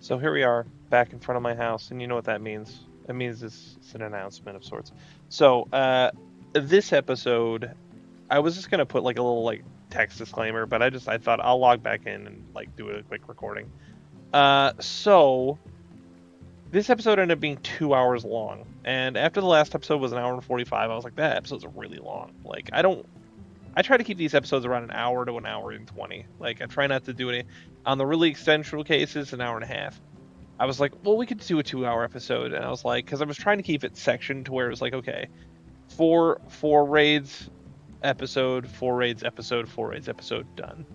So here we are, back in front of my house, and you know what that means. It means it's an announcement of sorts. So, this episode, I was just gonna put like a little like text disclaimer, but I thought I'll log back in and like do a quick recording. So this episode ended up being 2 hours long, and after the last episode was an hour and 45, I was like, that episode's really long. Like, I try to keep these episodes around an hour to an hour and 20. Like, I try not to do any on the really exceptional cases, an hour and a half. I was like, well, we could do a 2 hour episode, and I was like, because I was trying to keep it sectioned to where it was like, okay, four raids episode, 4 raids episode, 4 raids episode, done.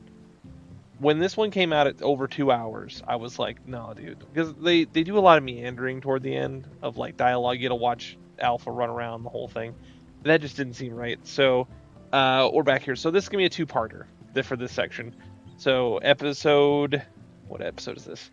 When this one came out at over 2 hours, I was like, no, dude, because they do a lot of meandering toward the end of like dialogue. You got to watch Alpha run around the whole thing. That just didn't seem right. So we're back here. So this is gonna be a two-parter for this section. So what episode is this?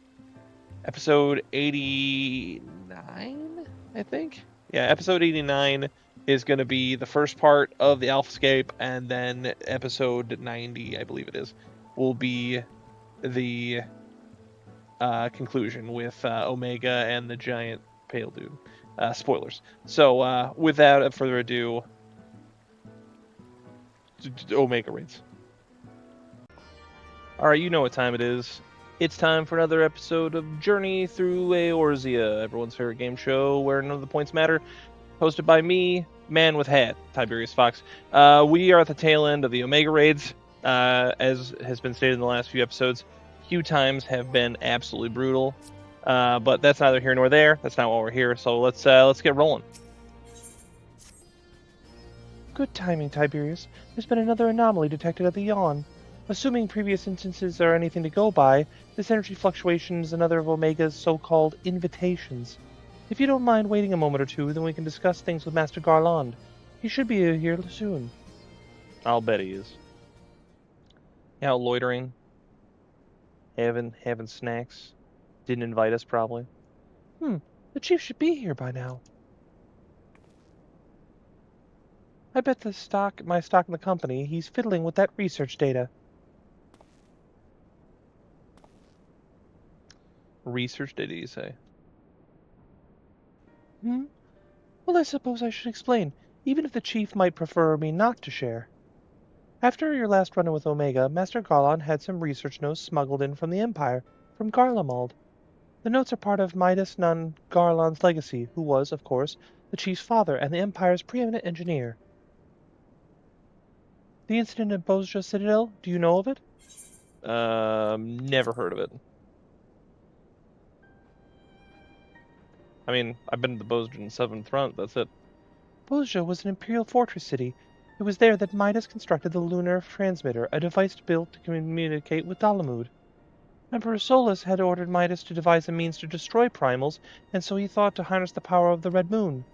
Episode 89, I think. Yeah, episode 89 is going to be the first part of the Alphascape, and then episode 90, I believe it is, will be the conclusion with Omega and the giant pale dude. Spoilers. So, without further ado, Omega raids. Alright, you know what time it is. It's time for another episode of Journey Through Eorzea, everyone's favorite game show where none of the points matter. Hosted by me, Man with Hat, Tiberius Fox. We are at the tail end of the Omega raids. As has been stated in the last few episodes, queue times have been absolutely brutal. But that's neither here nor there. That's not why we're here. So let's get rolling. Good timing, Tiberius. There's been another anomaly detected at the yawn. Assuming previous instances are anything to go by, this energy fluctuation is another of Omega's so-called invitations. If you don't mind waiting a moment or two, then we can discuss things with Master Garland. He should be here soon. I'll bet he is. Out loitering. Having snacks. Didn't invite us, probably. The chief should be here by now. I bet my stock in the company, he's fiddling with that research data. Research data, you say? Well, I suppose I should explain, even if the chief might prefer me not to share. After your last run-in with Omega, Master Garland had some research notes smuggled in from the Empire, from Garlemald. The notes are part of Midas Nun Garland's legacy, who was, of course, the chief's father and the Empire's preeminent engineer. The incident at Bozja Citadel, do you know of it? Never heard of it. I mean, I've been to the Bozjan 7th Front, that's it. Bozja was an imperial fortress city. It was there that Midas constructed the lunar transmitter, a device built to communicate with Dalamud. Emperor Solus had ordered Midas to devise a means to destroy primals, and so he thought to harness the power of the Red Moon.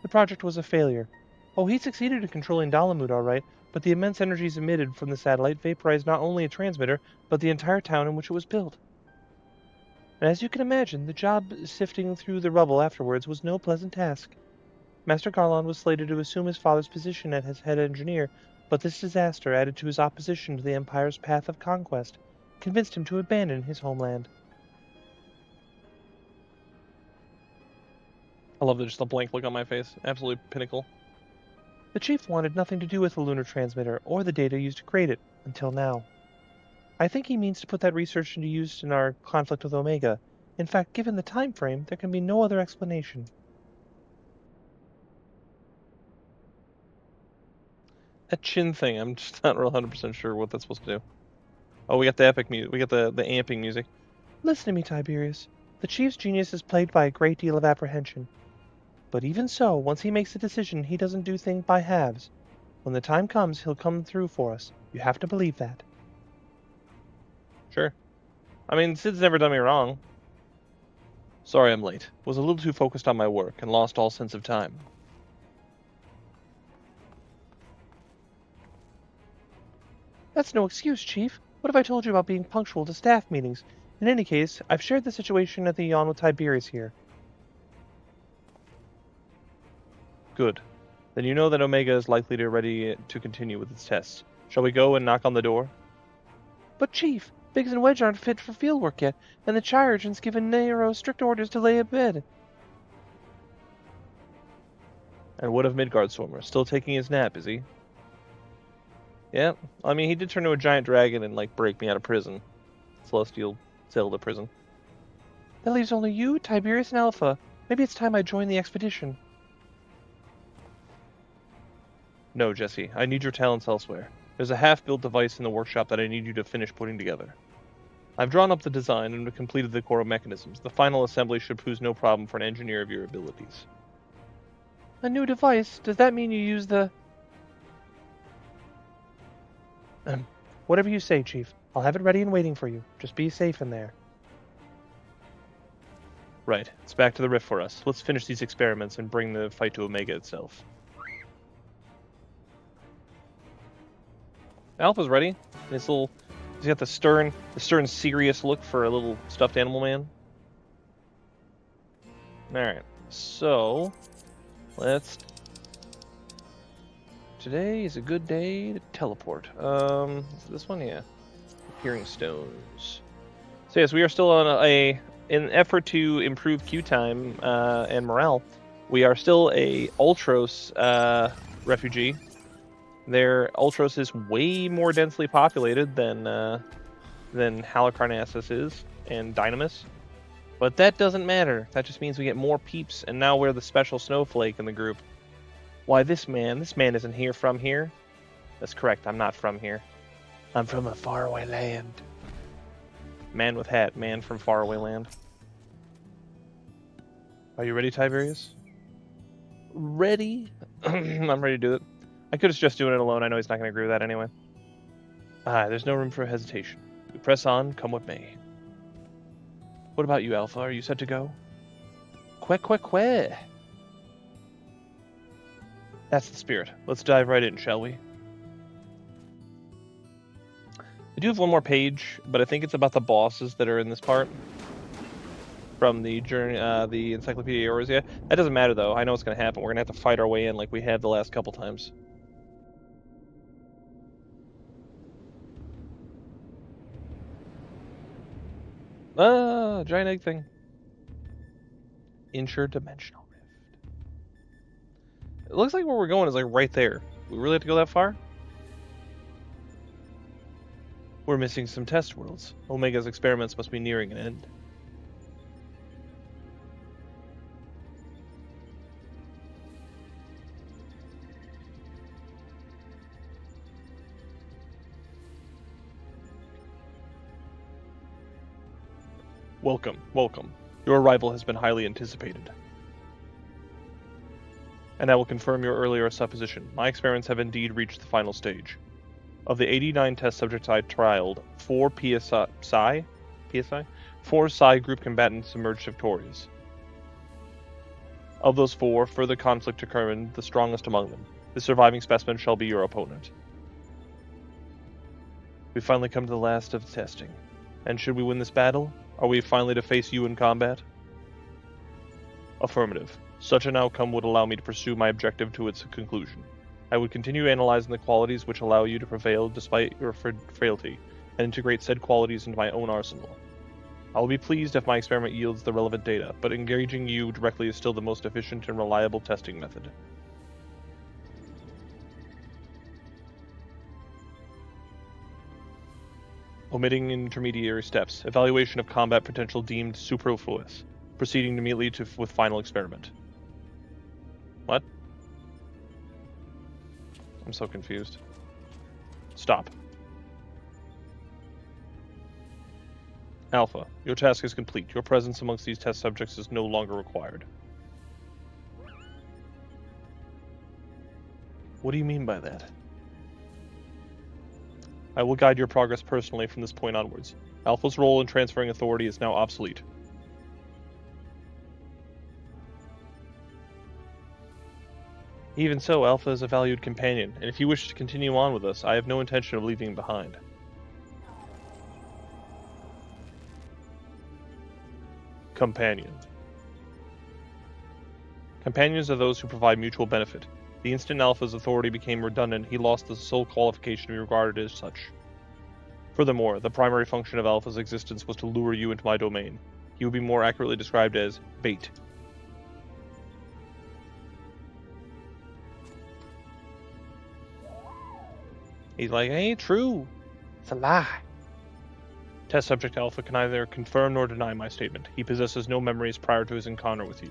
The project was a failure. Oh, he succeeded in controlling Dalamud all right, but the immense energies emitted from the satellite vaporized not only a transmitter, but the entire town in which it was built. And as you can imagine, the job sifting through the rubble afterwards was no pleasant task. Master Garland was slated to assume his father's position as head engineer, but this disaster, added to his opposition to the Empire's path of conquest, convinced him to abandon his homeland. I love just the blank look on my face. Absolute pinnacle. The chief wanted nothing to do with the lunar transmitter or the data used to create it, until now. I think he means to put that research into use in our conflict with Omega. In fact, given the time frame, there can be no other explanation. That chin thing, I'm just not real 100% sure what that's supposed to do. Oh, we got the epic music. We got the amping music. Listen to me, Tiberius. The chief's genius is plagued by a great deal of apprehension. But even so, once he makes a decision, he doesn't do things by halves. When the time comes, he'll come through for us. You have to believe that. Sure. I mean, Sid's never done me wrong. Sorry I'm late. Was a little too focused on my work and lost all sense of time. That's no excuse, Chief. What have I told you about being punctual to staff meetings? In any case, I've shared the situation at the yawn with Tiberius here. Good. Then you know that Omega is likely to ready to continue with its tests. Shall we go and knock on the door? But Chief, Biggs and Wedge aren't fit for field work yet, and the Chirurgeon's given Nero strict orders to lay abed. And what of Midgardsormer? Still taking his nap, is he? Yeah, I mean, he did turn into a giant dragon and, like, break me out of prison. Celestial Zelda prison. That leaves only you, Tiberius, and Alpha. Maybe it's time I join the expedition. No, Jesse, I need your talents elsewhere. There's a half-built device in the workshop that I need you to finish putting together. I've drawn up the design and completed the core mechanisms. The final assembly should pose no problem for an engineer of your abilities. A new device? Does that mean you use the... Whatever you say, Chief. I'll have it ready and waiting for you. Just be safe in there. Right. It's back to the rift for us. Let's finish these experiments and bring the fight to Omega itself. Alpha's ready. He's got the stern, serious look for a little stuffed animal man. Alright. So, today is a good day to teleport. Is this one? Yeah. Hearing stones. So yes, we are still on in an effort to improve queue time and morale. We are still a Ultros refugee. Their Ultros is way more densely populated than Halicarnassus is and Dynamis. But that doesn't matter. That just means we get more peeps, and now we're the special snowflake in the group. Why, this man isn't here from here. That's correct, I'm not from here. I'm from a faraway land. Man with hat, man from faraway land. Are you ready, Tiberius? Ready? I'm ready to do it. I could have just doing it alone. I know he's not going to agree with that anyway. There's no room for hesitation. We press on, come what may. What about you, Alpha? Are you set to go? Quack. That's the spirit. Let's dive right in, shall we? I do have one more page, but I think it's about the bosses that are in this part. From the journey, the Encyclopedia Eorzea. That doesn't matter, though. I know what's going to happen. We're going to have to fight our way in like we have the last couple times. Giant egg thing. Interdimensional rift. It looks like where we're going is like right there. We really have to go that far? We're missing some test worlds. Omega's experiments must be nearing an end. Welcome. Your arrival has been highly anticipated. And I will confirm your earlier supposition. My experiments have indeed reached the final stage. Of the 89 test subjects I trialed, 4 Psi group combatants emerged victorious. Of those 4, further conflict determined the strongest among them. The surviving specimen shall be your opponent. We finally come to the last of the testing. And should we win this battle, are we finally to face you in combat? Affirmative. Such an outcome would allow me to pursue my objective to its conclusion. I would continue analyzing the qualities which allow you to prevail despite your frailty, and integrate said qualities into my own arsenal. I will be pleased if my experiment yields the relevant data, but engaging you directly is still the most efficient and reliable testing method. Omitting intermediary steps. Evaluation of combat potential deemed superfluous. Proceeding immediately with final experiment. What? I'm so confused. Stop. Alpha, your task is complete. Your presence amongst these test subjects is no longer required. What do you mean by that? I will guide your progress personally from this point onwards. Alpha's role in transferring authority is now obsolete. Even so, Alpha is a valued companion, and if he wishes to continue on with us, I have no intention of leaving him behind. Companion. Companions are those who provide mutual benefit. The instant Alpha's authority became redundant, he lost the sole qualification to be regarded as such. Furthermore, the primary function of Alpha's existence was to lure you into my domain. He would be more accurately described as bait. He's like, it ain't true. It's a lie. Test subject Alpha can neither confirm nor deny my statement. He possesses no memories prior to his encounter with you.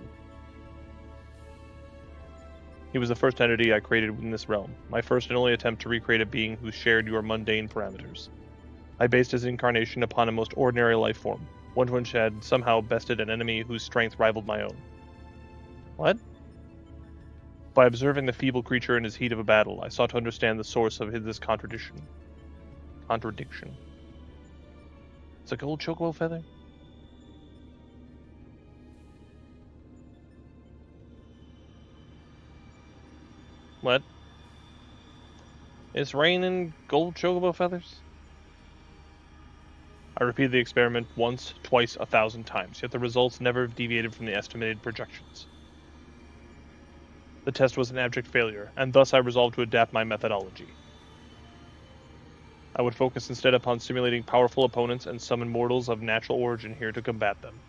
He was the first entity I created in this realm, my first and only attempt to recreate a being who shared your mundane parameters. I based his incarnation upon a most ordinary life form, one which had somehow bested an enemy whose strength rivaled my own. What? By observing the feeble creature in his heat of a battle, I sought to understand the source of this contradiction. It's a gold chocobo feather? What? It's raining gold chocobo feathers? I repeated the experiment once, twice, 1,000 times, yet the results never deviated from the estimated projections. The test was an abject failure, and thus I resolved to adapt my methodology. I would focus instead upon simulating powerful opponents and summon mortals of natural origin here to combat them.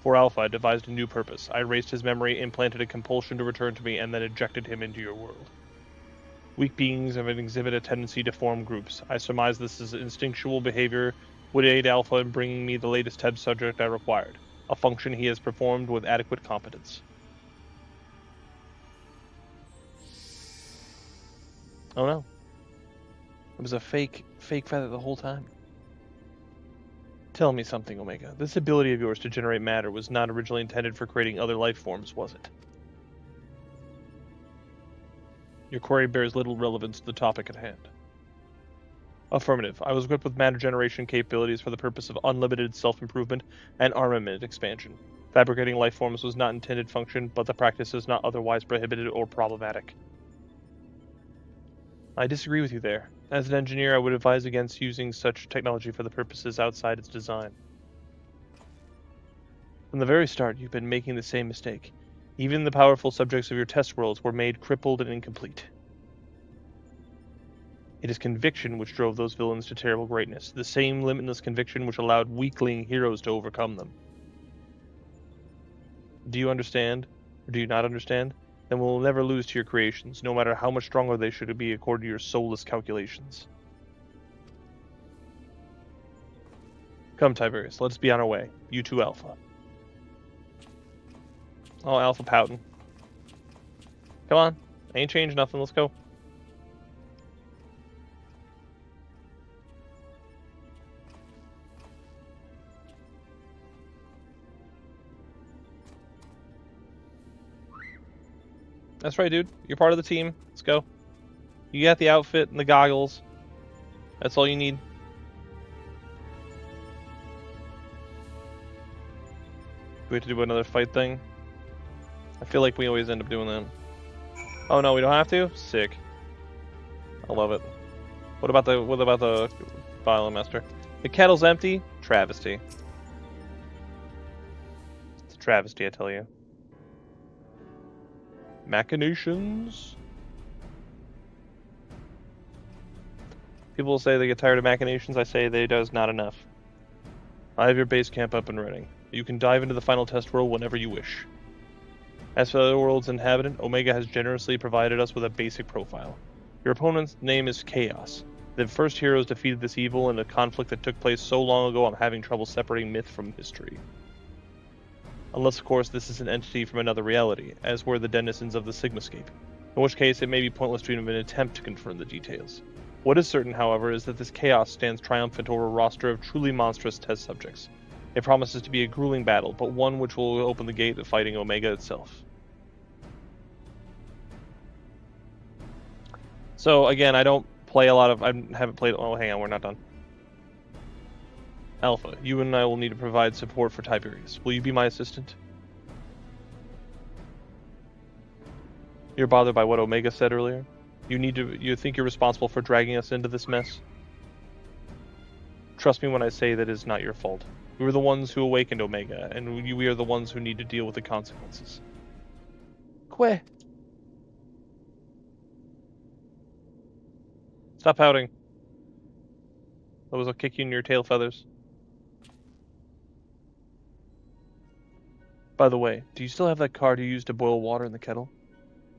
For Alpha, I devised a new purpose. I erased his memory, implanted a compulsion to return to me, and then ejected him into your world. Weak beings exhibit a tendency to form groups. I surmise this is instinctual behavior would aid Alpha in bringing me the latest test subject I required, a function he has performed with adequate competence. Oh no. It was a fake feather the whole time. Tell me something, Omega. This ability of yours to generate matter was not originally intended for creating other life forms, was it? Your query bears little relevance to the topic at hand. Affirmative. I was equipped with matter generation capabilities for the purpose of unlimited self-improvement and armament expansion. Fabricating life forms was not intended function, but the practice is not otherwise prohibited or problematic. I disagree with you there. As an engineer, I would advise against using such technology for the purposes outside its design. From the very start, you've been making the same mistake. Even the powerful subjects of your test worlds were made crippled and incomplete. It is conviction which drove those villains to terrible greatness, the same limitless conviction which allowed weakling heroes to overcome them. Do you understand, or do you not understand? Then we'll never lose to your creations, no matter how much stronger they should be according to your soulless calculations. Come, Tiberius, let's be on our way. You too, Alpha. Oh, Alpha pouting. Come on, ain't changed nothing, let's go. That's right, dude. You're part of the team. Let's go. You got the outfit and the goggles. That's all you need. Do we have to do another fight thing? I feel like we always end up doing that. Oh no, we don't have to? Sick. I love it. What about the Biomaster? The kettle's empty? Travesty. It's a travesty, I tell you. Machinations. People say they get tired of machinations. I say they does not enough. I have your base camp up and running. You can dive into the final test world whenever you wish. As for the other world's inhabitant, Omega has generously provided us with a basic profile. Your opponent's name is Chaos. The first heroes defeated this evil in a conflict that took place so long ago I'm having trouble separating myth from history. Unless, of course, this is an entity from another reality, as were the denizens of the Sigmascape, in which case it may be pointless to even attempt to confirm the details. What is certain, however, is that this Chaos stands triumphant over a roster of truly monstrous test subjects. It promises to be a grueling battle, but one which will open the gate to fighting Omega itself. So, again, I don't play a lot of... I haven't played... Oh, hang on, we're not done. Alpha, you and I will need to provide support for Tiberius. Will you be my assistant? You're bothered by what Omega said earlier? You think you're responsible for dragging us into this mess? Trust me when I say that it is not your fault. We were the ones who awakened Omega, and we are the ones who need to deal with the consequences. Que? Stop pouting. Those will kick you in your tail feathers. By the way, do you still have that card you used to boil water in the kettle?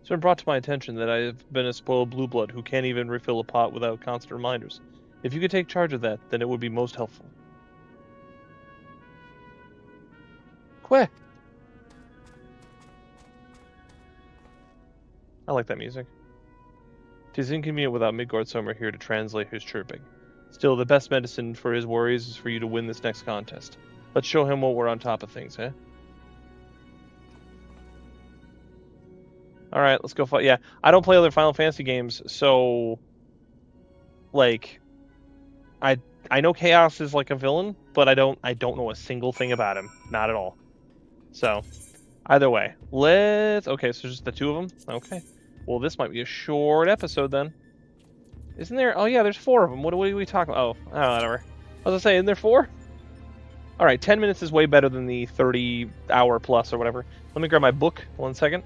It's been brought to my attention that I have been a spoiled blue blood who can't even refill a pot without constant reminders. If you could take charge of that, then it would be most helpful. Quick! I like that music. 'Tis inconvenient without Midgardsormer here to translate his chirping. Still, the best medicine for his worries is for you to win this next contest. Let's show him what we're on top of things, eh? Alright, let's go fight. Yeah, I don't play other Final Fantasy games, so... Like... I know Chaos is like a villain, but I don't know a single thing about him. Not at all. So, either way. Let's... Okay, so just the two of them? Okay. Well, this might be a short episode then. Isn't there... Oh, yeah, there's 4 of them. What are we talking about? Oh, whatever. I was gonna say, isn't there 4? Alright, 10 minutes is way better than the 30-hour plus or whatever. Let me grab my book. 1 second.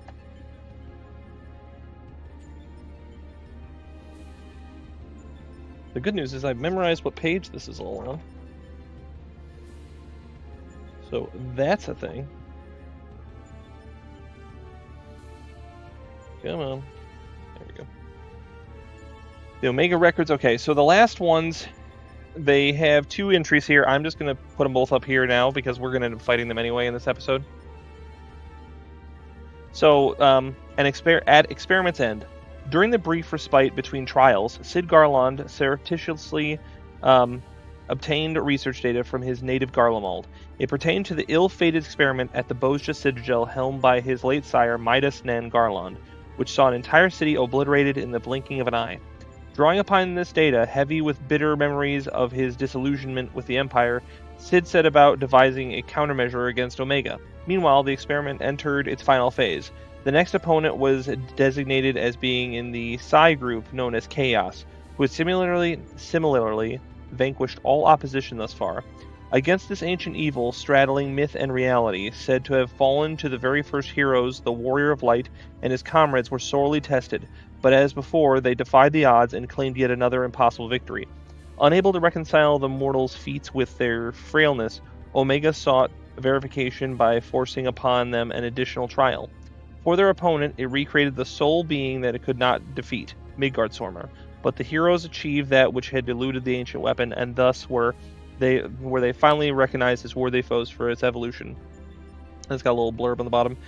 The good news is I've memorized what page this is all on. So that's a thing. Come on. There we go. The Omega records. Okay, so the last ones, they have 2 entries here. I'm just going to put them both up here now because we're going to end up fighting them anyway in this episode. So, at experiment's end. During the brief respite between trials, Sid Garland surreptitiously obtained research data from his native Garlemald. It pertained to the ill-fated experiment at the Bozja Citadel helmed by his late sire Midas Nen Garland, which saw an entire city obliterated in the blinking of an eye. Drawing upon this data, heavy with bitter memories of his disillusionment with the Empire, Sid set about devising a countermeasure against Omega. Meanwhile, the experiment entered its final phase. The next opponent was designated as being in the Psi group known as Chaos, who had similarly vanquished all opposition thus far. Against this ancient evil, straddling myth and reality, said to have fallen to the very first heroes, the Warrior of Light and his comrades were sorely tested, but as before, they defied the odds and claimed yet another impossible victory. Unable to reconcile the mortals' feats with their frailness, Omega sought verification by forcing upon them an additional trial. For their opponent, it recreated the sole being that it could not defeat, Midgardsormer. But the heroes achieved that which had eluded the ancient weapon, and thus were they finally recognized as worthy foes for its evolution. It's got a little blurb on the bottom.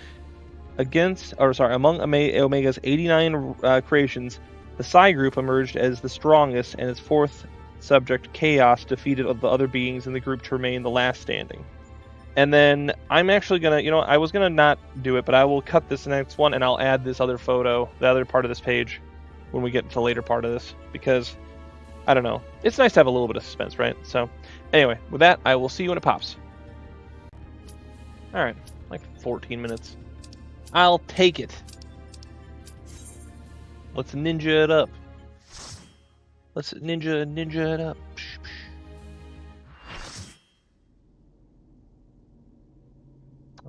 Among Omega's 89 creations, the Psi group emerged as the strongest, and its 4th subject, Chaos, defeated the other beings in the group to remain the last standing. And then I'm actually going to, I was going to not do it, but I will cut this next one and I'll add this other photo, the other part of this page, when we get to the later part of this, because, I don't know, it's nice to have a little bit of suspense, right? So, anyway, with that, I will see you when it pops. Alright, like 14 minutes. I'll take it. Let's ninja it up. Let's ninja it up.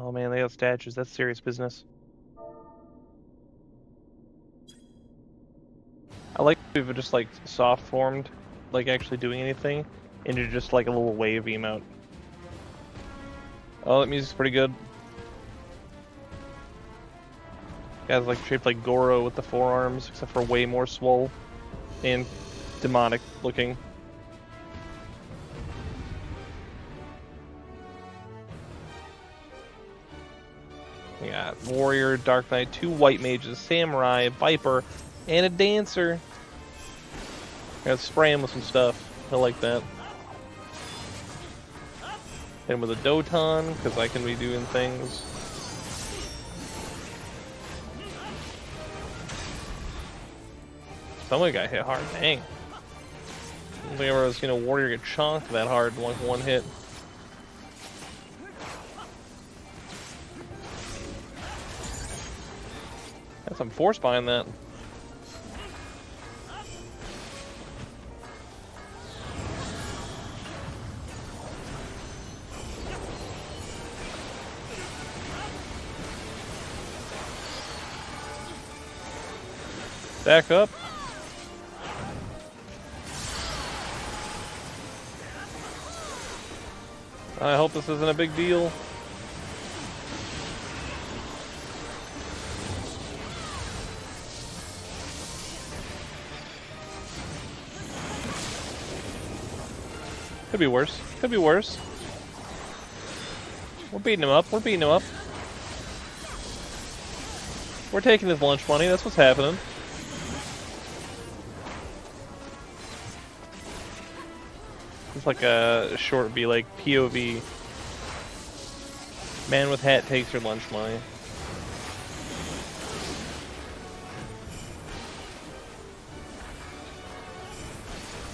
Oh man, they got statues. That's serious business. I like if it just like soft formed, like actually doing anything, into just like a little wave emote. Oh, that music's pretty good. Guy's like shaped like Goro with the forearms, except for way more swole and demonic looking. We got Warrior, Dark Knight, 2 White Mages, Samurai, Viper, and a Dancer. Gotta spray him with some stuff. I like that. Hit him with a Doton, because I can be doing things. Somebody got hit hard, dang. I don't think I've ever seen a Warrior get chonked that hard in like one hit. Got some force behind that. Back up. I hope this isn't a big deal. Could be worse. Could be worse. We're beating him up. We're beating him up. We're taking his lunch money. That's what's happening. It's like a short B, like POV. Man with hat takes your lunch money.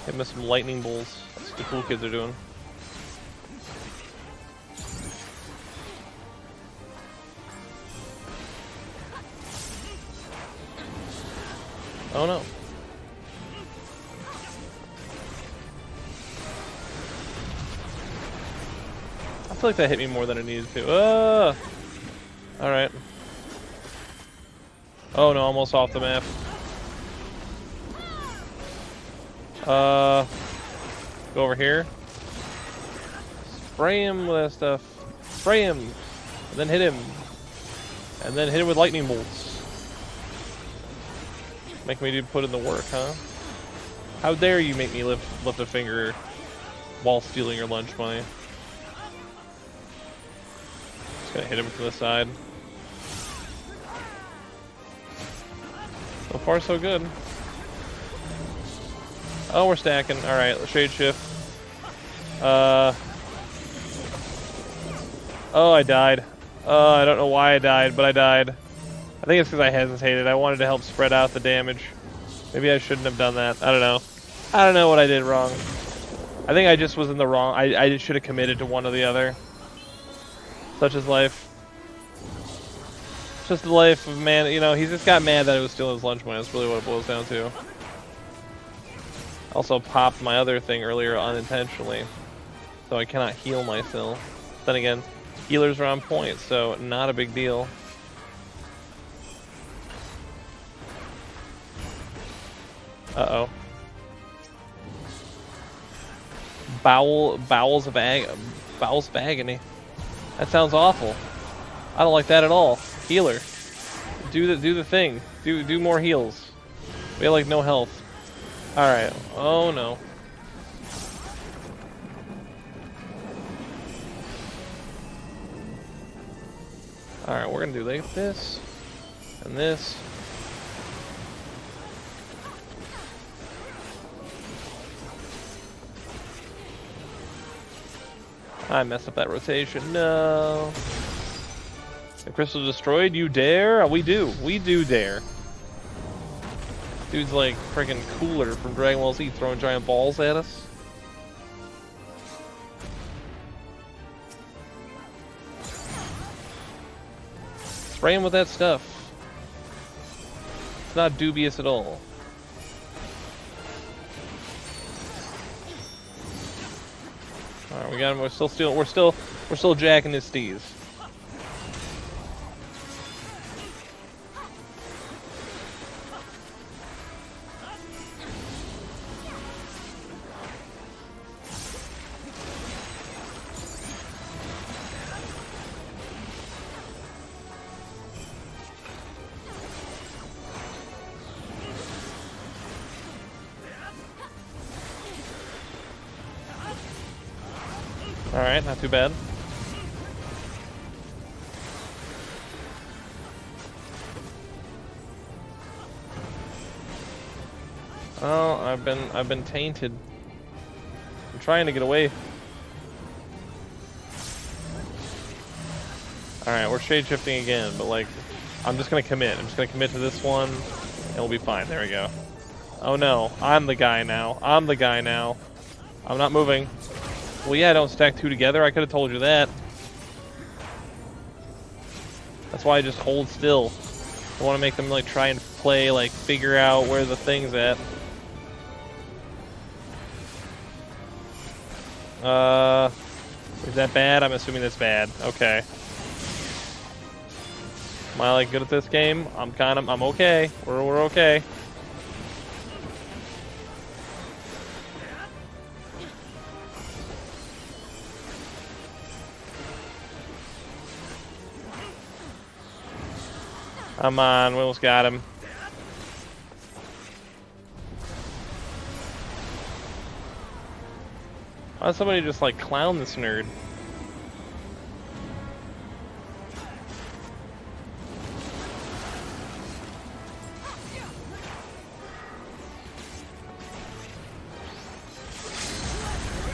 Give me some lightning bolts. That's what the cool kids are doing. Oh no. I feel like that hit me more than it needed to. Alright. Oh no, almost off the map. Go over here. Spray him with that stuff. Spray him. And then hit him. And then hit him with lightning bolts. Make me put in the work, huh? How dare you make me lift a finger while stealing your lunch money. Just gonna hit him from the side. So far, so good. Oh, we're stacking. Alright, shade shift. Oh, I died. I don't know why I died, but I died. I think it's because I hesitated. I wanted to help spread out the damage. Maybe I shouldn't have done that. I don't know. I don't know what I did wrong. I think I just was in the wrong. I should have committed to one or the other. Such is life. It's just the life of man. You know, he just got mad that I was stealing his lunch money. That's really what it boils down to. Also popped my other thing earlier unintentionally, so I cannot heal myself. Then again, healers are on point, so not a big deal. Uh-oh. Bowels of agony. That sounds awful. I don't like that at all. Healer. Do the thing. Do more heals. We have like no health. Alright. Oh no. Alright, we're gonna do like this. And this. I messed up that rotation. No. The crystal destroyed? You dare? We do. We do dare. Dude's like freaking Cooler from Dragon Ball Z throwing giant balls at us. Spray him with that stuff. It's not dubious at all. Alright, we got him. We're still jacking his steez. Alright, not too bad. Oh, I've been tainted. I'm trying to get away. Alright, we're shade shifting again, but like I'm just gonna commit. I'm just gonna commit to this one and we'll be fine. There we go. Oh no, I'm the guy now. I'm the guy now. I'm not moving. Well, yeah, don't stack two together. I could have told you that. That's why I just hold still. I want to make them like try and play, like figure out where the thing's at. Is that bad? I'm assuming that's bad. Okay. Am I like good at this game? I'm okay. We're okay. Come on, we almost got him. Why does somebody just like clown this nerd?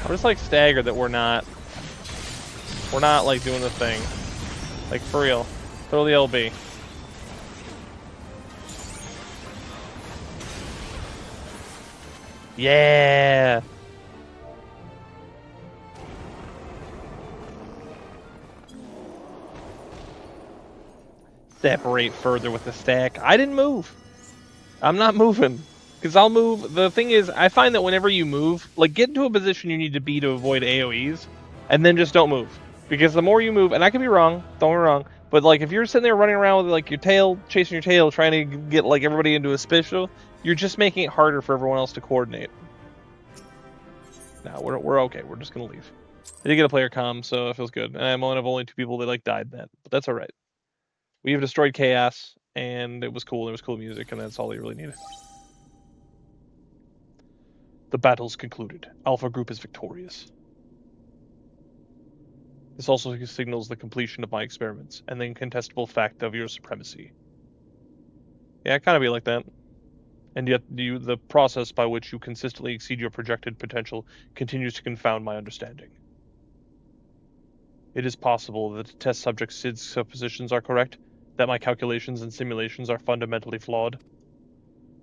I'm just like staggered that we're not like doing the thing. Like for real. Throw the LB. Yeah. Separate further with the stack. I didn't move. I'm not moving. Because I'll move. The thing is, I find that whenever you move, like get into a position you need to be to avoid AoEs, and then just don't move. Because the more you move, and I could be wrong, don't get me wrong, but like if you're sitting there running around with like your tail, chasing your tail, trying to get like everybody into a special, you're just making it harder for everyone else to coordinate. No, we're okay. We're just gonna leave. I did get a player comm, so it feels good. And I'm one of only 2 people that like died then, but that's all right. We have destroyed chaos, and it was cool. There was cool music, and that's all you really needed. The battle's concluded. Alpha Group is victorious. This also signals the completion of my experiments, and the incontestable fact of your supremacy. Yeah, it kind of be like that. And yet, the process by which you consistently exceed your projected potential continues to confound my understanding. It is possible that the test subject Sid's suppositions are correct, that my calculations and simulations are fundamentally flawed.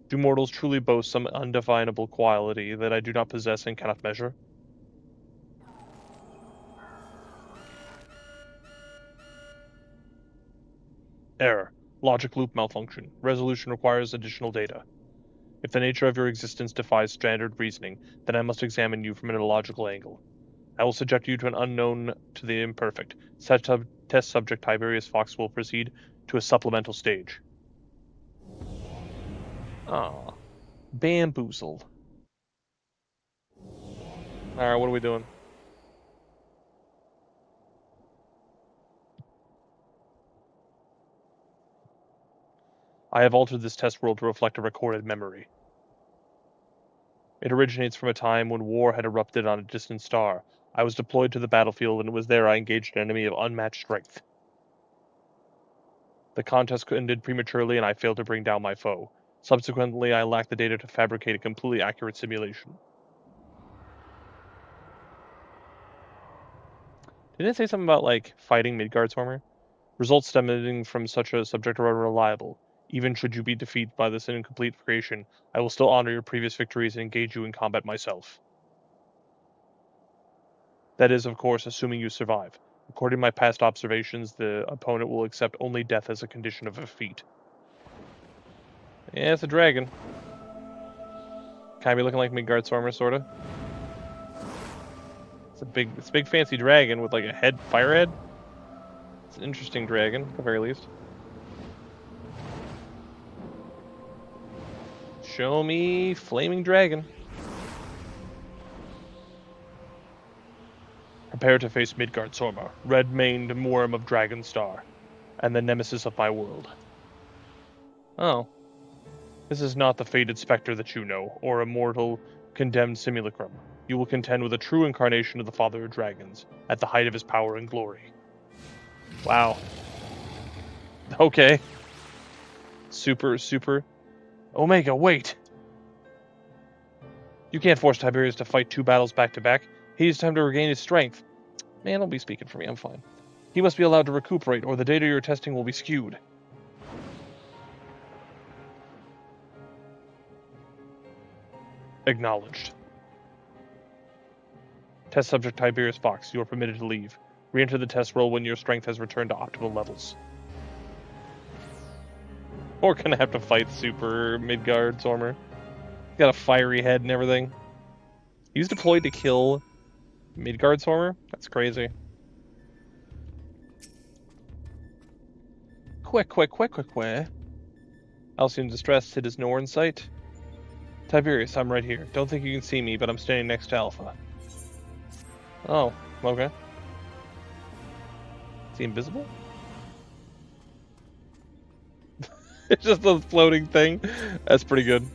Do mortals truly boast some undefinable quality that I do not possess and cannot measure? Error. Logic loop malfunction. Resolution requires additional data. If the nature of your existence defies standard reasoning, then I must examine you from an illogical angle. I will subject you to an unknown to the imperfect. Test subject Tiberius Fox will proceed to a supplemental stage. Ah, bamboozled. Alright, what are we doing? I have altered this test world to reflect a recorded memory. It originates from a time when war had erupted on a distant star. I was deployed to the battlefield, and it was there I engaged an enemy of unmatched strength. The contest ended prematurely, and I failed to bring down my foe. Subsequently, I lacked the data to fabricate a completely accurate simulation. Didn't it say something about, like, fighting Midgardsormer? Results stemming from such a subject are unreliable. Even should you be defeated by this incomplete creation, I will still honor your previous victories and engage you in combat myself. That is, of course, assuming you survive. According to my past observations, the opponent will accept only death as a condition of defeat. Yeah, it's a dragon. Kind of be looking like Midgardsormer, sorta. It's a big fancy dragon with like a head, fire head. It's an interesting dragon, at the very least. Show me flaming dragon. Prepare to face Midgardsormer, red-maned worm of Dragonstar, and the nemesis of my world. Oh. This is not the fated specter that you know, or a mortal, condemned simulacrum. You will contend with a true incarnation of the Father of Dragons, at the height of his power and glory. Wow. Okay. Super. Omega, wait! You can't force Tiberius to fight 2 battles back to back. He needs time to regain his strength. Man, don't be speaking for me, I'm fine. He must be allowed to recuperate, or the data you're testing will be skewed. Acknowledged. Test subject Tiberius Fox, you are permitted to leave. Re-enter the test roll when your strength has returned to optimal levels. We're gonna have to fight Super Midgardsormer. He's got a fiery head and everything. He was deployed to kill Midgardsormer? That's crazy. Quick. Alcyon distressed, Sid is nowhere in sight. Tiberius, I'm right here. Don't think you can see me, but I'm standing next to Alpha. Oh, okay. Is he invisible? It's just a floating thing. That's pretty good.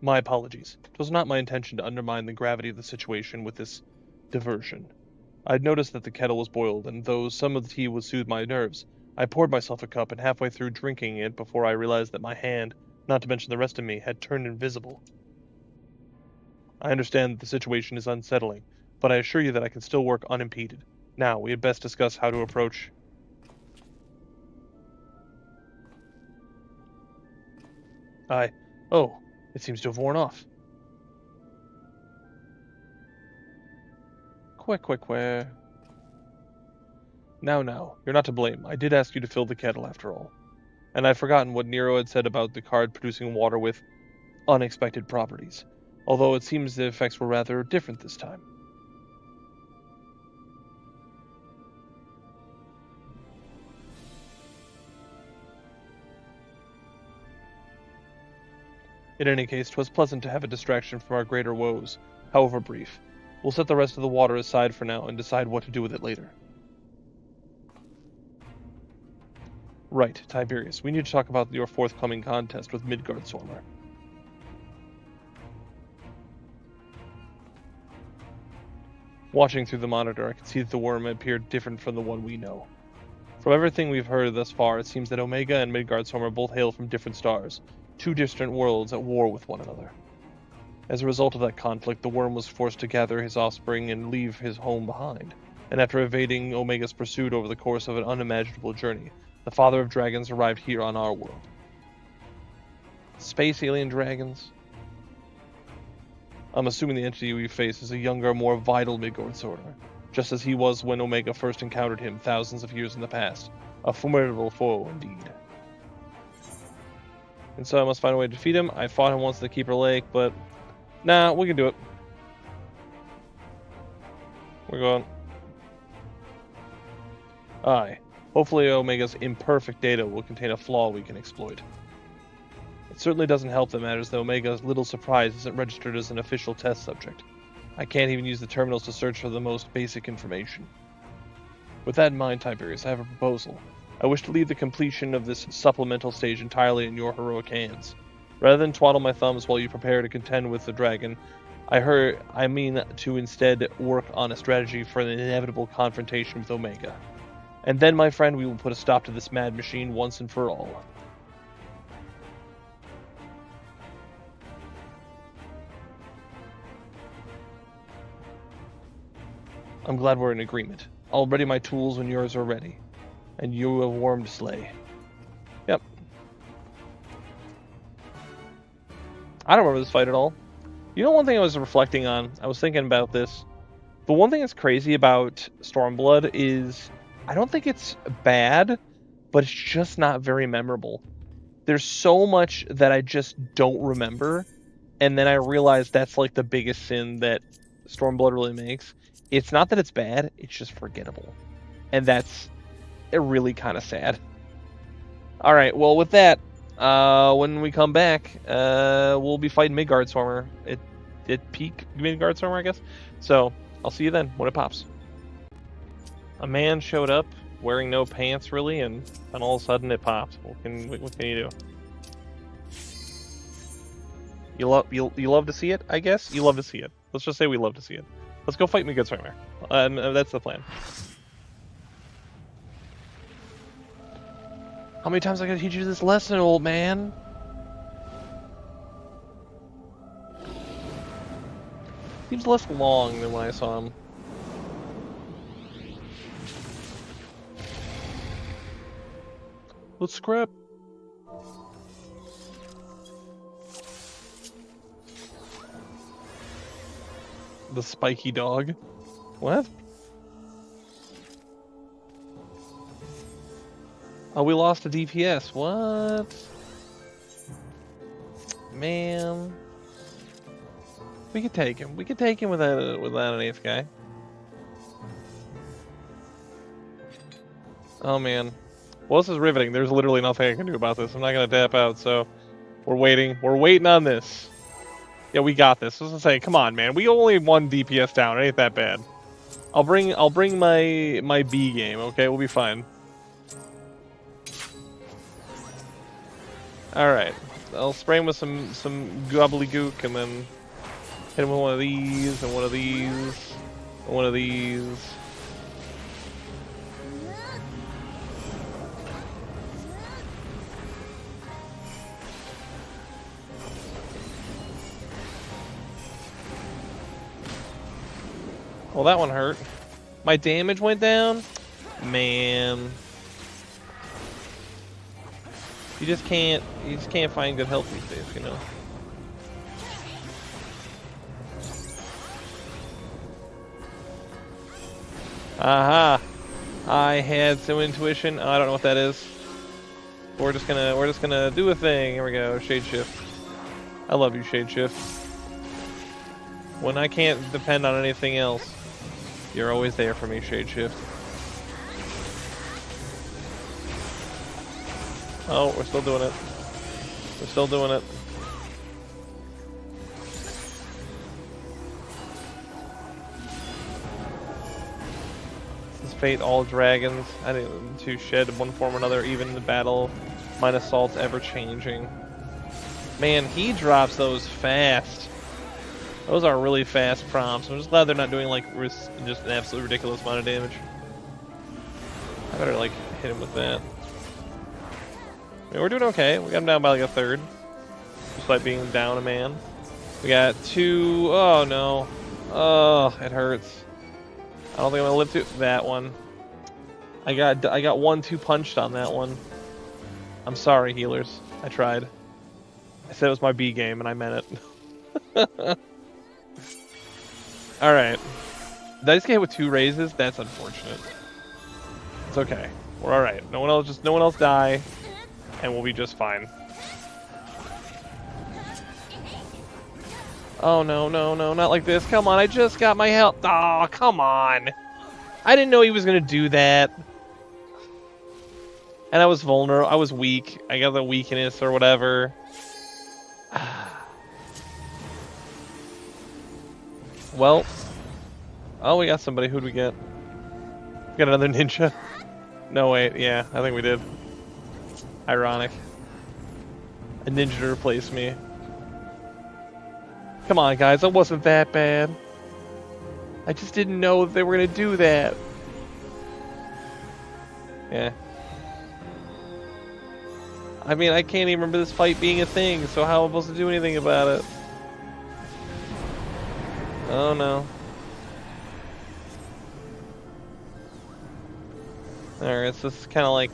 My apologies. It was not my intention to undermine the gravity of the situation with this diversion. I had noticed that the kettle was boiled, and though some of the tea would soothe my nerves, I poured myself a cup and halfway through drinking it before I realized that my hand, not to mention the rest of me, had turned invisible. I understand that the situation is unsettling, but I assure you that I can still work unimpeded. Now, we had best discuss how to approach... Oh, it seems to have worn off. Quick. Now, you're not to blame. I did ask you to fill the kettle after all. And I'd forgotten what Nero had said about the card producing water with unexpected properties, although it seems the effects were rather different this time. In any case, 'twas pleasant to have a distraction from our greater woes, however brief. We'll set the rest of the water aside for now and decide what to do with it later. Right, Tiberius, we need to talk about your forthcoming contest with Midgardsormer. Watching through the monitor, I could see that the worm appeared different from the one we know. From everything we've heard thus far, it seems that Omega and Midgardsormer both hail from different stars, two distant worlds at war with one another. As a result of that conflict, the worm was forced to gather his offspring and leave his home behind, and after evading Omega's pursuit over the course of an unimaginable journey, the father of dragons arrived here on our world. Space alien dragons? I'm assuming the entity we face is a younger, more vital Midgardsormer, just as he was when Omega first encountered him thousands of years in the past. A formidable foe, indeed. And so I must find a way to defeat him. I fought him once at the Keeper Lake, but... Nah, we can do it. We're going. Aye. Hopefully Omega's imperfect data will contain a flaw we can exploit. It certainly doesn't help that matters that Omega's little surprise isn't registered as an official test subject. I can't even use the terminals to search for the most basic information. With that in mind, Tiberius, I have a proposal. I wish to leave the completion of this supplemental stage entirely in your heroic hands. Rather than twaddle my thumbs while you prepare to contend with the dragon, I mean to instead work on a strategy for an inevitable confrontation with Omega. And then, my friend, we will put a stop to this mad machine once and for all. I'm glad we're in agreement. I'll ready my tools when yours are ready. And you have warmed sleigh. Yep. I don't remember this fight at all. You know, one thing I was reflecting on, I was thinking about this. The one thing that's crazy about Stormblood is, I don't think it's bad, but it's just not very memorable. There's so much that I just don't remember, and then I realize that's like the biggest sin that Stormblood really makes. It's not that it's bad, it's just forgettable. And that's really kind of sad. Alright, well with that, when we come back, we'll be fighting Midgardsormer. It peak Midgardsormer, I guess. So, I'll see you then, when it pops. A man showed up, wearing no pants really, and then all of a sudden it popped. What can you do? You love to see it, I guess? You love to see it. Let's just say we love to see it. Let's go fight Midgardsormer. That's the plan. How many times I gotta teach you this lesson, old man? Seems less long than when I saw him. Let's scrap. The spiky dog. What? Oh, we lost a DPS. What? Man. We could take him. We could take him without an 8th guy. Oh, man. Well, this is riveting. There's literally nothing I can do about this. I'm not going to tap out, so... We're waiting. We're waiting on this. Yeah, we got this. I was gonna say, come on, man. We only one DPS down. It ain't that bad. I'll bring my B game. Okay, we'll be fine. All right. I'll spray him with some gobbledygook, and then hit him with one of these and one of these and one of these. Well, that one hurt. My damage went down? Man. You just can't find good health these days, you know? Aha! I had some intuition. I don't know what that is. We're just gonna do a thing. Here we go. Shade shift. I love you, Shade shift. When I can't depend on anything else, you're always there for me, Shade shift. Oh, we're still doing it. We're still doing it. This is fate, all dragons. I need to shed one form or another, even in the battle. Mine assault's ever changing. Man, he drops those fast. Those are really fast prompts. I'm just glad they're not doing like just an absolutely ridiculous amount of damage. I better like hit him with that. I mean, we're doing okay. We got him down by like a third. Just by being down a man. We got 2. Oh no. Oh, it hurts. I don't think I'm gonna live to that one. I got 1-2 punched on that one. I'm sorry, healers. I tried. I said it was my B game and I meant it. Alright. Did I just get hit with 2 raises? That's unfortunate. It's okay. We're alright. No one else die. And we'll be just fine. Oh no, not like this. Come on, I just got my health. Oh, come on. I didn't know he was gonna do that. And I was vulnerable. I was weak. I got the weakness or whatever. Well. Oh, we got somebody. Who'd we get? We got another ninja. No, wait. Yeah, I think we did. Ironic. A ninja to replace me. Come on, guys. It wasn't that bad. I just didn't know that they were going to do that. Yeah. I mean, I can't even remember this fight being a thing, so how am I supposed to do anything about it? Oh, no. Alright, so this is kind of like,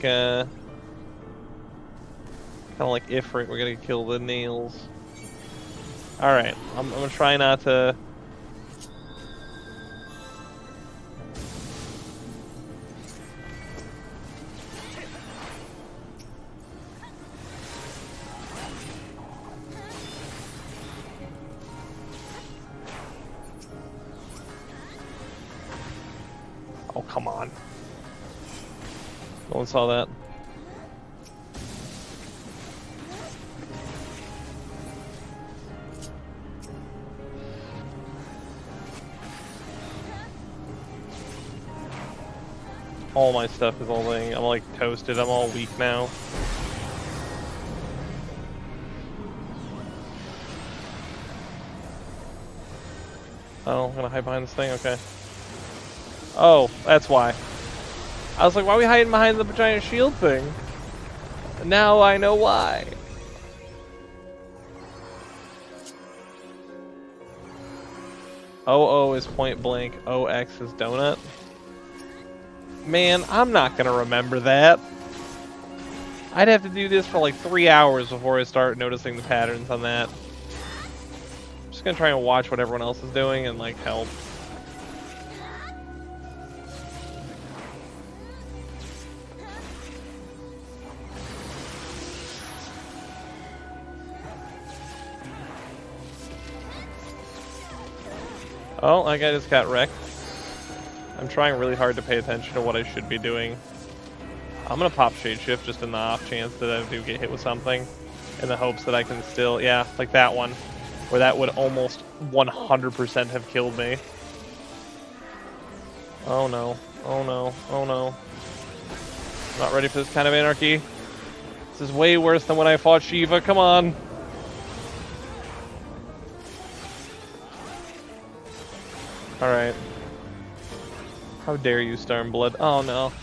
Ifrit, we're gonna kill the nails. Alright, I'm gonna try not to... Oh, come on. No one saw that. All my stuff is all laying. I'm like toasted. I'm all weak now. Oh, I'm gonna hide behind this thing? Okay. Oh, that's why. I was like, why are we hiding behind the giant shield thing? Now I know why. OO is point blank. OX is donut. Man, I'm not gonna remember that. I'd have to do this for like 3 hours before I start noticing the patterns on that. I'm just gonna try and watch what everyone else is doing and like help. Oh, that guy just got wrecked. I'm trying really hard to pay attention to what I should be doing. I'm gonna pop Shade Shift just in the off chance that I do get hit with something. in the hopes that I can still, yeah, like that one, where that would almost 100% have killed me. Oh no, oh no, oh no. Not ready for this kind of anarchy. This is way worse than when I fought Shiva, come on. Alright. How dare you, Stormblood? Oh no.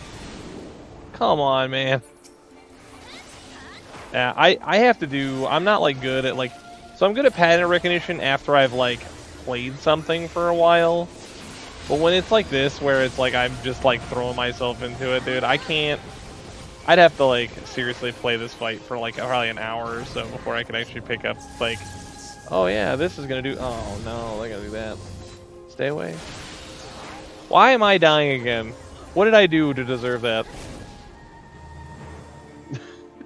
Come on, man. Yeah, I have to do, I'm not like good at like, so I'm good at pattern recognition after I've like played something for a while. But when it's like this, where it's like I'm just like throwing myself into it, dude, I can't, I'd have to like seriously play this fight for like probably an hour or so before I could actually pick up like, oh yeah, this is gonna do, oh no, they're gonna do that. Stay away. Why am I dying again? What did I do to deserve that?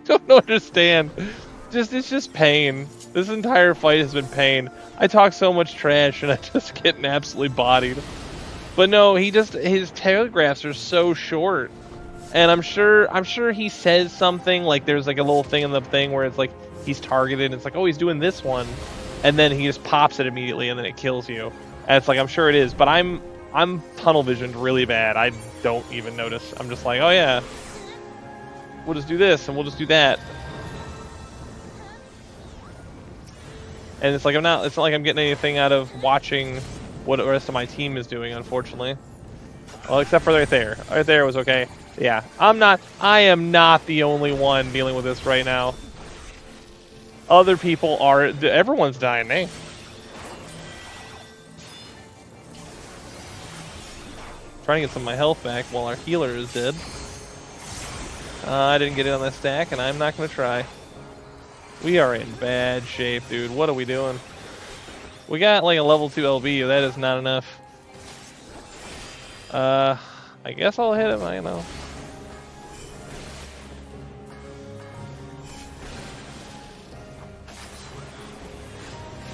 Don't understand. It's just pain. This entire fight has been pain. I talk so much trash and I just getting absolutely bodied. But no, his telegraphs are so short. And I'm sure he says something, like there's like a little thing in the thing where it's like he's targeted and it's like, oh, he's doing this one. And then he just pops it immediately and then it kills you. And it's like, I'm sure it is, but I'm tunnel visioned really bad. I don't even notice. I'm just like, oh yeah, we'll just do this and we'll just do that. And it's like it's not like I'm getting anything out of watching what the rest of my team is doing, unfortunately. Well, except for right there. Right there was okay. Yeah, I am not the only one dealing with this right now. Other people are, everyone's dying, eh? Trying to get some of my health back while our healer is dead. I didn't get it on that stack, and I'm not going to try. We are in bad shape, dude. What are we doing? We got like a level 2 LB. That is not enough. I guess I'll hit him. I know.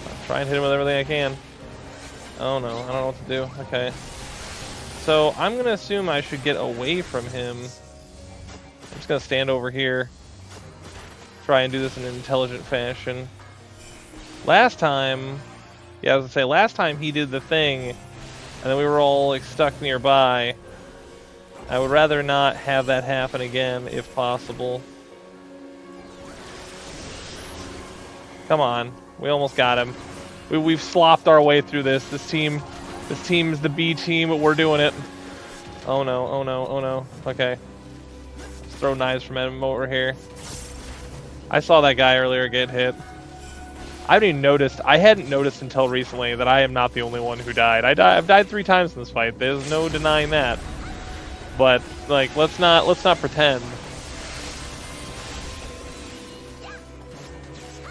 I'll try and hit him with everything I can. Oh no, I don't know what to do. Okay. So I'm gonna assume I should get away from him. I'm just gonna stand over here. Try and do this in an intelligent fashion. Last time, yeah, I was gonna say, last time he did the thing, and then we were all like stuck nearby. I would rather not have that happen again, if possible. Come on, we almost got him. We've slopped our way through this. This team's the B team, but we're doing it. Oh no, oh no, oh no. Okay. Let's throw knives from him over here. I saw that guy earlier get hit. I hadn't noticed until recently that I am not the only one who died. I've died 3 times in this fight. There's no denying that. But like, let's not pretend.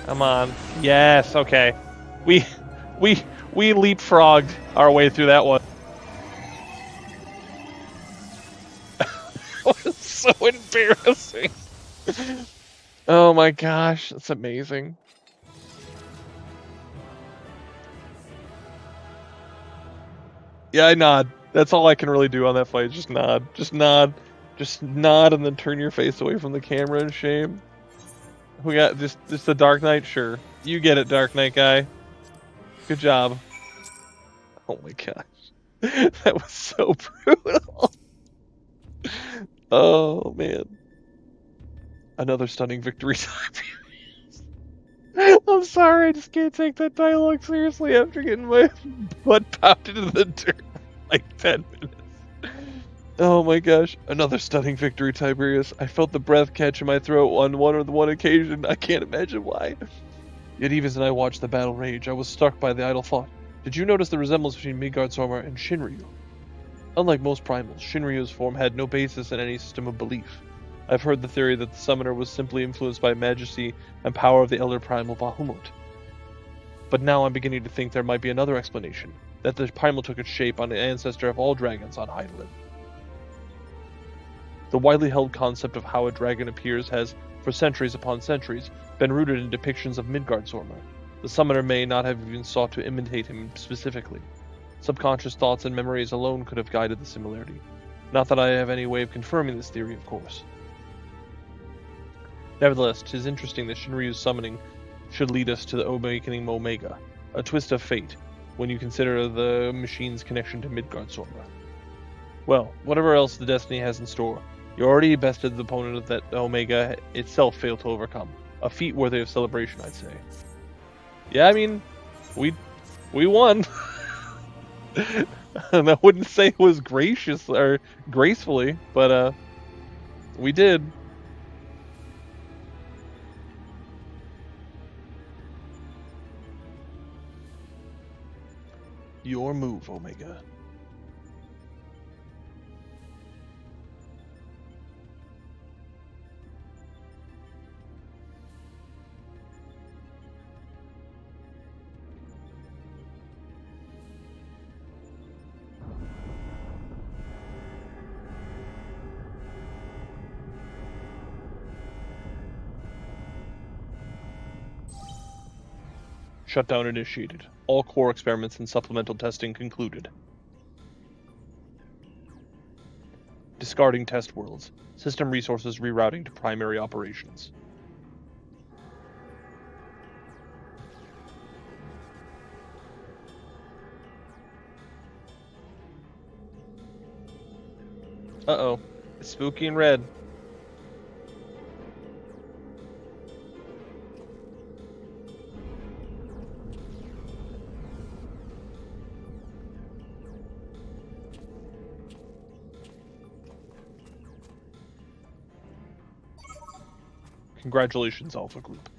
Come on. Yes, okay. We leapfrogged our way through that one. That was so embarrassing. Oh my gosh, that's amazing. Yeah, I nod. That's all I can really do on that fight. Just nod. Just nod. Just nod and then turn your face away from the camera in shame. We got just the Dark Knight? Sure. You get it, Dark Knight guy. Good job. Oh my gosh. That was so brutal. Oh man. Another stunning victory time. I'm sorry, I just can't take that dialogue seriously after getting my butt popped into the dirt for like 10 minutes. Oh my gosh, another stunning victory, Tiberius. I felt the breath catch in my throat on one occasion. I can't imagine why. Yet even as I watched the battle rage, I was struck by the idle thought. Did you notice the resemblance between Midgardsormer and Shinryu? Unlike most primals, Shinryu's form had no basis in any system of belief. I've heard the theory that the summoner was simply influenced by majesty and power of the elder primal Bahamut. But now I'm beginning to think there might be another explanation, that the primal took its shape on the ancestor of all dragons on Hydaelyn. The widely held concept of how a dragon appears has, for centuries upon centuries, been rooted in depictions of Midgardsormer. The summoner may not have even sought to imitate him specifically. Subconscious thoughts and memories alone could have guided the similarity. Not that I have any way of confirming this theory, of course. Nevertheless, 'tis interesting that Shinryu's summoning should lead us to the awakening Omega, a twist of fate, when you consider the machine's connection to Midgardsormer. Well, whatever else the destiny has in store, you already bested the opponent that Omega itself failed to overcome. A feat worthy of celebration, I'd say. Yeah, I mean, we won. And I wouldn't say it was gracious or gracefully, but we did. Your move, Omega. Shutdown initiated. All core experiments and supplemental testing concluded. Discarding test worlds. System resources rerouting to primary operations. Uh-oh. It's spooky and red. Congratulations, Alpha Group.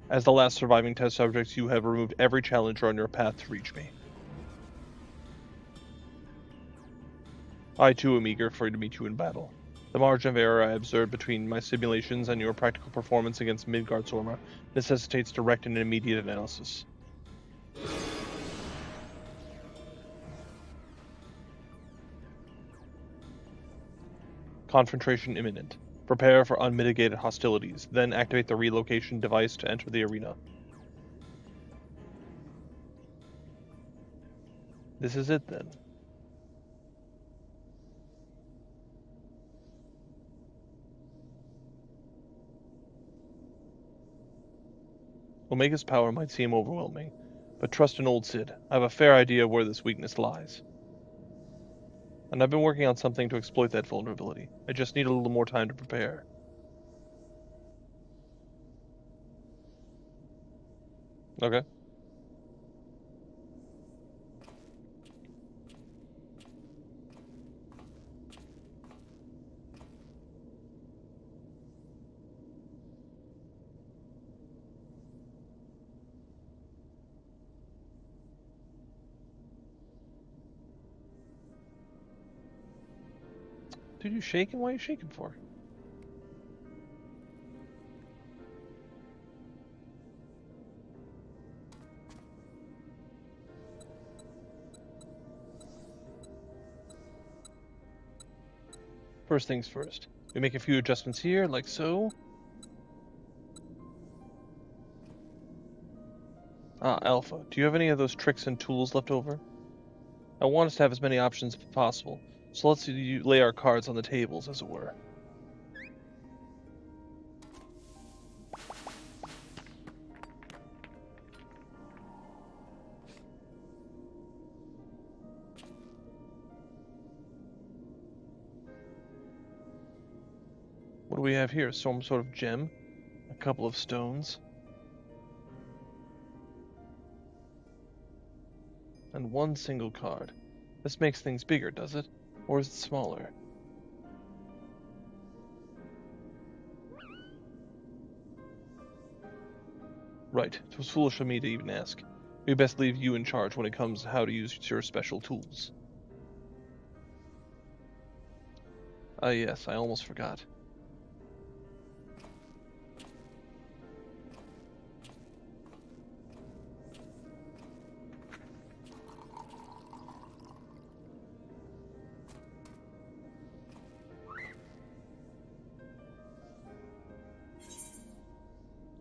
As the last surviving test subjects, you have removed every challenger on your path to reach me. I too am eager for you to meet you in battle. The margin of error I observed between my simulations and your practical performance against Midgardsormer necessitates direct and immediate analysis. Confrontation imminent. Prepare for unmitigated hostilities, then activate the relocation device to enter the arena. This is it then. Omega's power might seem overwhelming, but trust in old Sid. I have a fair idea where this weakness lies. And I've been working on something to exploit that vulnerability. I just need a little more time to prepare. Okay. Dude, you shaking? Why are you shaking for? First things first. We make a few adjustments here, like so. Ah, Alpha, do you have any of those tricks and tools left over? I want us to have as many options as possible, so let's lay our cards on the tables, as it were. What do we have here? Some sort of gem? A couple of stones? And one single card. This makes things bigger, does it? Or is it smaller? Right, it was foolish of me to even ask. We best leave you in charge when it comes to how to use your special tools. Ah yes, I almost forgot.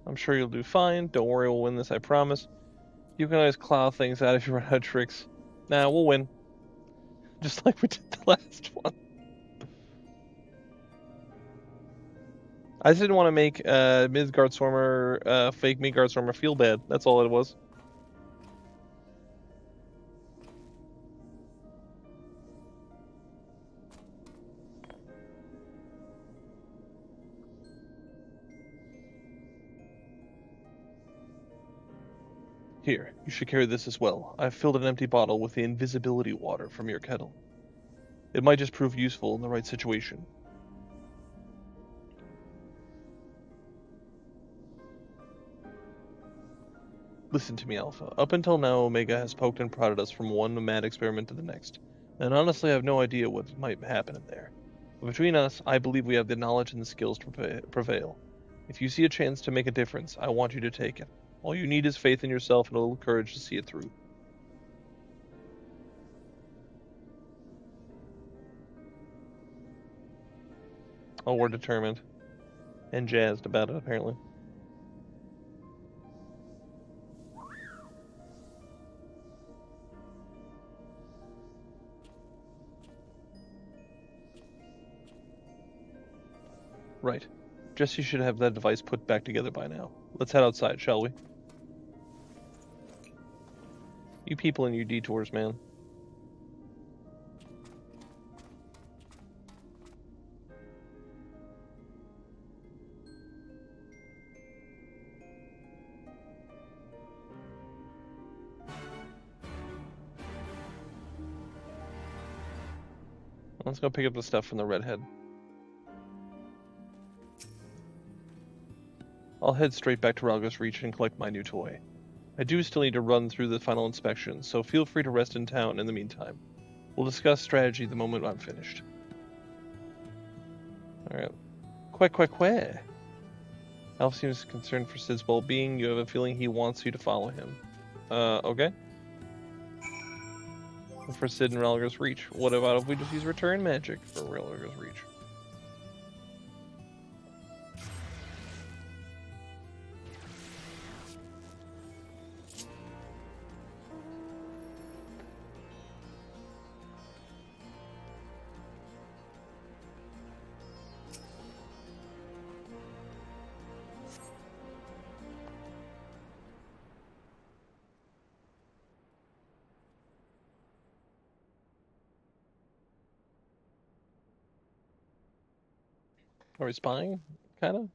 I'm sure you'll do fine. Don't worry, we'll win this, I promise. You can always claw things out if you run out of tricks. Nah, we'll win. Just like we did the last one. I just didn't want to make Midgardsormer, fake Midgardsormer feel bad. That's all it was. Here, you should carry this as well. I've filled an empty bottle with the invisibility water from your kettle. It might just prove useful in the right situation. Listen to me, Alpha. Up until now, Omega has poked and prodded us from one mad experiment to the next, and honestly, I have no idea what might happen in there. But between us, I believe we have the knowledge and the skills to prevail. If you see a chance to make a difference, I want you to take it. All you need is faith in yourself and a little courage to see it through. Oh, we're determined. And jazzed about it, apparently. Right. Jesse should have that device put back together by now. Let's head outside, shall we? You people and your detours, man. Let's go pick up the stuff from the redhead. I'll head straight back to Ralgo's Reach and collect my new toy. I do still need to run through the final inspection, so feel free to rest in town in the meantime. We'll discuss strategy the moment I'm finished. Alright. Quack. Alf seems concerned for Sid's well-being. You have a feeling he wants you to follow him. Okay. For Sid and Ralgo's Reach. What about if we just use return magic for Ralgo's Reach? Are we spying? Kinda?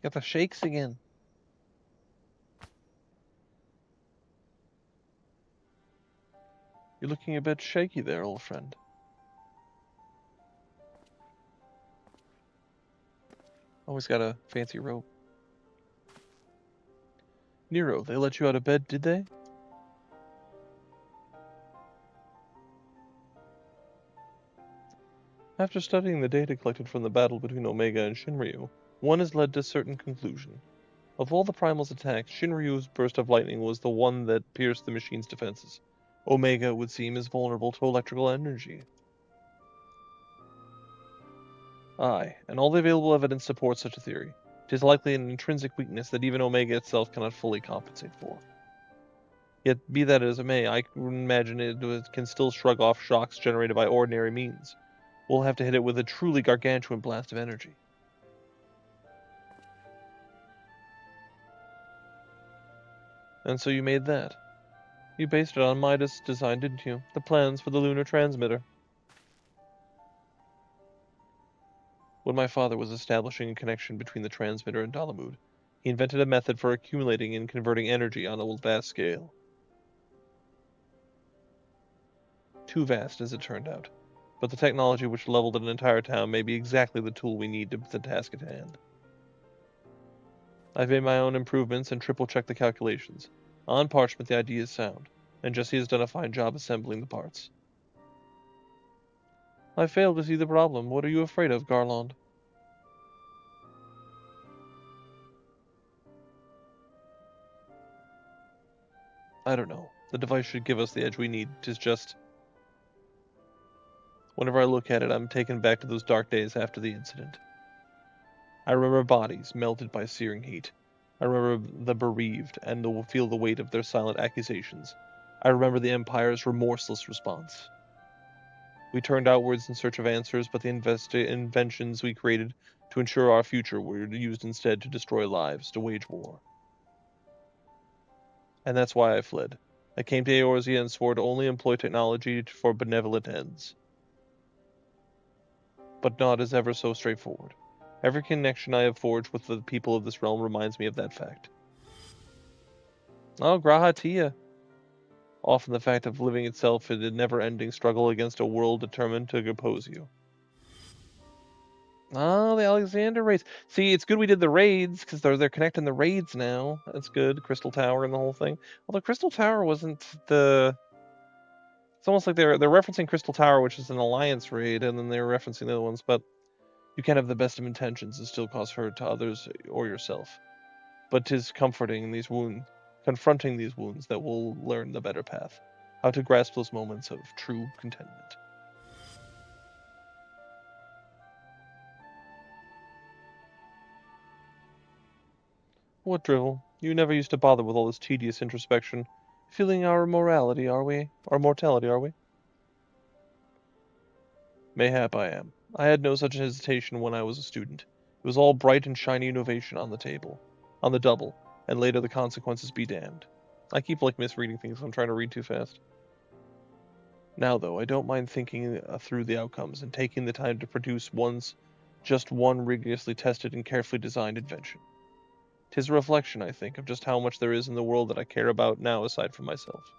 Got the shakes again. You're looking a bit shaky there, old friend. Always got a fancy robe. Nero, they let you out of bed, did they? After studying the data collected from the battle between Omega and Shinryu, one has led to a certain conclusion. Of all the primals attacked, Shinryu's burst of lightning was the one that pierced the machine's defenses. Omega would seem as vulnerable to electrical energy. Aye, and all the available evidence supports such a theory. It is likely an intrinsic weakness that even Omega itself cannot fully compensate for. Yet, be that as it may, I imagine it can still shrug off shocks generated by ordinary means. We'll have to hit it with a truly gargantuan blast of energy. And so you made that. You based it on Midas' design, didn't you? The plans for the lunar transmitter. When my father was establishing a connection between the transmitter and Dalamud, he invented a method for accumulating and converting energy on a vast scale. Too vast, as it turned out. But the technology which leveled an entire town may be exactly the tool we need to the task at hand. I've made my own improvements and triple-checked the calculations. On parchment, the idea is sound, and Jesse has done a fine job assembling the parts. I failed to see the problem. What are you afraid of, Garlond? I don't know. The device should give us the edge we need. 'Tis just... Whenever I look at it, I'm taken back to those dark days after the incident. I remember bodies melted by searing heat, I remember the bereaved and feel the weight of their silent accusations. I remember the Empire's remorseless response. We turned outwards in search of answers, but the inventions we created to ensure our future were used instead to destroy lives, to wage war. And that's why I fled. I came to Eorzea and swore to only employ technology for benevolent ends. But not as ever so straightforward. Every connection I have forged with the people of this realm reminds me of that fact. Oh, Grahatia. Often the fact of living itself is a never-ending struggle against a world determined to oppose you. Oh, the Alexander raids. See, it's good we did the raids, because they're connecting the raids now. That's good. Crystal Tower and the whole thing. Although Crystal Tower wasn't the... It's almost like they're referencing Crystal Tower, which is an Alliance raid, and then they're referencing the other ones, but you can't have the best of intentions and still cause hurt to others or yourself. But 'tis confronting these wounds that will learn the better path, how to grasp those moments of true contentment. What drivel? You never used to bother with all this tedious introspection. Feeling our mortality, are we? Mayhap I am. I had no such hesitation when I was a student. It was all bright and shiny innovation on the double, and later the consequences be damned. I keep misreading things, so I'm trying to read too fast. Now though, I don't mind thinking through the outcomes and taking the time to produce just one rigorously tested and carefully designed invention. 'Tis a reflection, I think, of just how much there is in the world that I care about now aside from myself.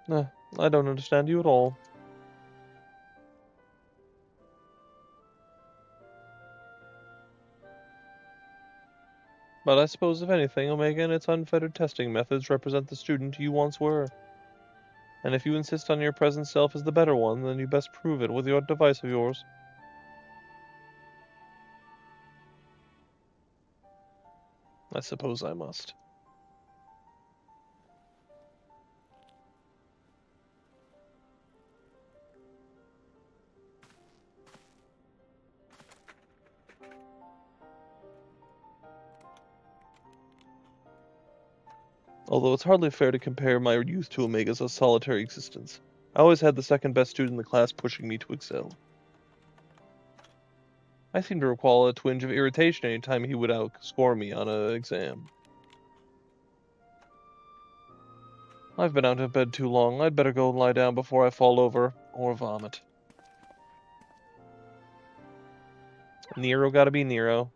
I don't understand you at all. But I suppose, if anything, Omega and its unfettered testing methods represent the student you once were. And if you insist on your present self as the better one, then you best prove it with your device of yours. I suppose I must. Although it's hardly fair to compare my youth to Omega's solitary existence. I always had the second best student in the class pushing me to excel. I seem to recall a twinge of irritation any time he would outscore me on an exam. I've been out of bed too long. I'd better go lie down before I fall over or vomit. Nero gotta be Nero.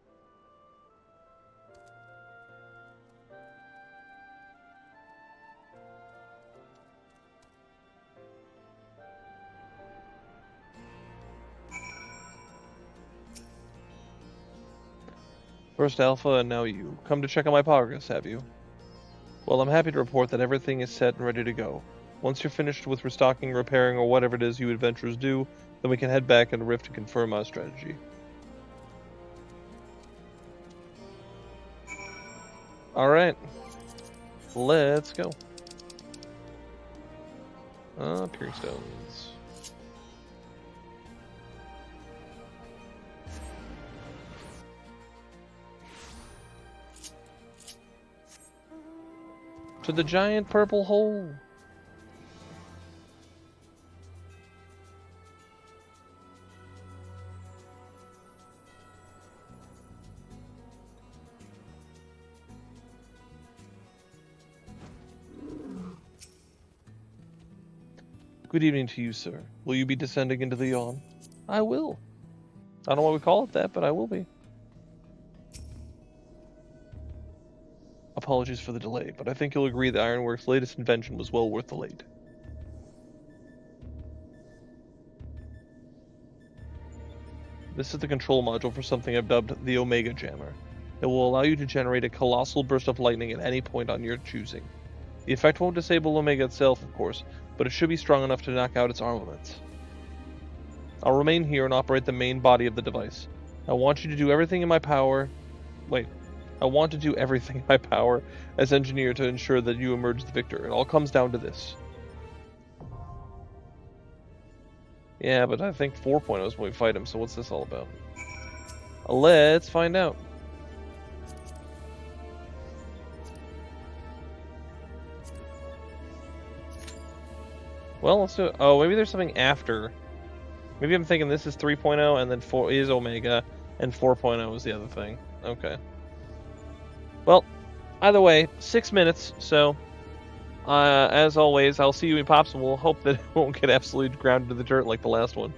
First Alpha and now you. Come to check on my progress, have you? Well, I'm happy to report that everything is set and ready to go. Once you're finished with restocking, repairing, or whatever it is you adventurers do, then we can head back in a rift to confirm our strategy. Alright. Let's go. Peering stones. To the giant purple hole. Good evening to you, sir. Will you be descending into the yawn? I will. I don't know why we call it that, but I will be. Apologies for the delay, but I think you'll agree that Ironworks' latest invention was well worth the wait. This is the control module for something I've dubbed the Omega Jammer. It will allow you to generate a colossal burst of lightning at any point on your choosing. The effect won't disable Omega itself, of course, but it should be strong enough to knock out its armaments. I'll remain here and operate the main body of the device. I want you to do everything in my power... I want to do everything in my power as engineer to ensure that you emerge the victor. It all comes down to this. Yeah, but I think 4.0 is when we fight him, so what's this all about? Let's find out. Well, let's do it. Oh, maybe there's something after. Maybe I'm thinking this is 3.0 and then 4 is Omega and 4.0 is the other thing. Okay. Well, either way, 6 minutes, so as always, I'll see you in Pops and we'll hope that it won't get absolutely ground to the dirt like the last one.